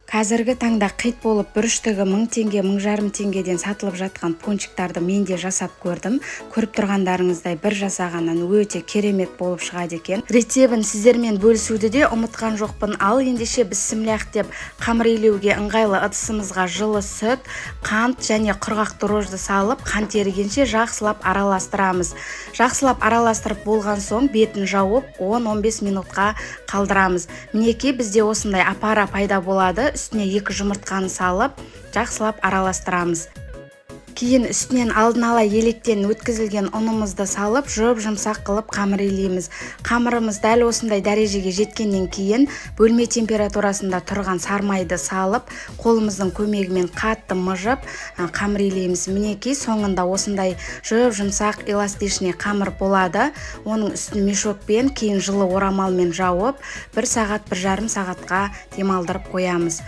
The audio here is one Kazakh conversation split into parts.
Қазіргі таңда қит болып бүріштігі 1000 теңге, 1500 теңгеден сатылып жатқан пончиктарды мен де жасап көрдім. Көріп тұрғандарыңыздай бір жасағаннан өте керемет болып шығады екен. Рецебін сіздермен бөлісуді де ұмытқан жоқпын. Ал ендеше бісміллах деп қамыр илеуге ыңғайлы ыдысымызға жылы сүт, қант және құрғақ дрожжды салып, қант ерігенше жақсылап араластырамыз. Жақсылап араластырып болған соң бетін жауып 10-15 минутқа қалдырамыз. Мінекей бізде осындай апара пайда болады. Үстіне 2 жұмыртқаны салып, жақсылап араластырамыз. Кейін үстінен алдын ала електен өткізілген ұнымызды салып, жұмсақ қылып қамыр илейміз. Қамырымыз дәл осындай дәрежеге жеткеннен кейін бөлме температурасында тұрған сармайды салып, қолымыздың көмегімен қатты мыжып қамыр илейміз. Мінекей соңында осындай жұмсақ эластичный қамыр болады. Оның үстін мешокпен, кейін жылы орамалмен жауып, 1 сағат, 1,5 сағатқа демалдырып қоямыз.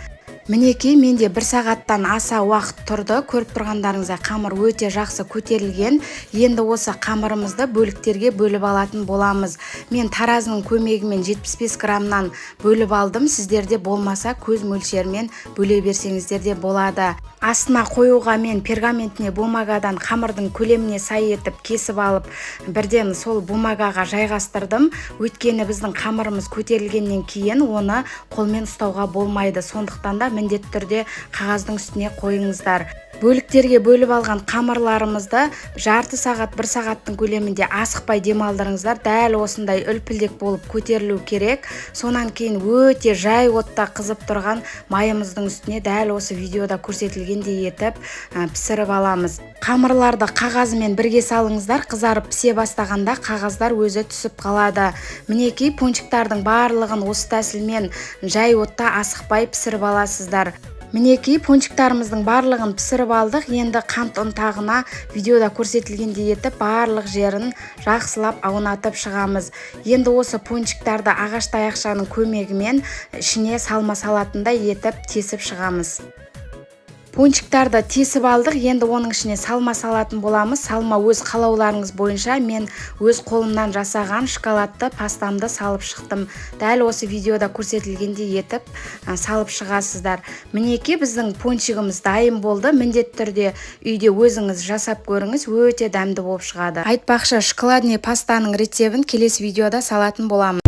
Мінекей менде 1 сағаттан аса уақыт тұрды. Көріп тұрғандарыңыздай қамыр өте жақсы көтерілген. Енді осы қамырымызды бөліктерге бөліп алатын боламыз. Мен таразының көмегімен 75 граммнан бөліп алдым. Сіздерде болмаса көз мөлшерімен бөле берсеңіздер де болады. Астына қоюға мен пергаментіне бумагадан қамырдың көлеміне сай етіп кесіп алып, бірден сол бумагаға жайғастырдым. Өйткені біздің қамырымыз көтерілгеннен кейін оны қолмен ұстауға болмайды. Сондықтан да міндетті түрде қағаздың үстіне қойыңыздар. Бөліктерге бөліп алған қамырларымызды жарты сағат, 1 сағаттың көлемінде асықпай демалдырыңыздар. Дәл осындай үлпілдек болып көтерілу керек. Сонан кейін өте жай отта қызып тұрған майымыздың үстіне дәл осы видеода көрсетілгендей етіп пісіріп аламыз. Қамырларды қағазымен бірге салыңыздар. Қызарып пісе бастағанда қағаздар өзі түсіп қалады. Мінекей пончиктардың барлығын осы тәсілмен жай отта асықпай пісіріп аласыздар. Мінекей пончиктарымыздың барлығын пісіріп алдық. Енді қант ұнтағына видеода көрсетілгендей етіп барлық жерін жақсылап аунатып шығамыз. Енді осы пончиктарды ағаш таяқшаның көмегімен ішіне салма салатындай етіп тесіп шығамыз. Пончиктарды тесіп алдық. Енді оның ішіне салма салатын боламыз. Салма өз қалауларыңыз бойынша мен өз қолымнан жасаған шоколадты пастамды салып шықтым. Дәл осы видеода көрсетілгендей етіп салып шығасыздар. Мінекей біздің пончигіміз дайын болды. Міндетті түрде үйде өзіңіз жасап көріңіз, өте дәмді болып шығады. Айтпақшы, шоколадный пастаның рецебін келесі видеода салатын боламын.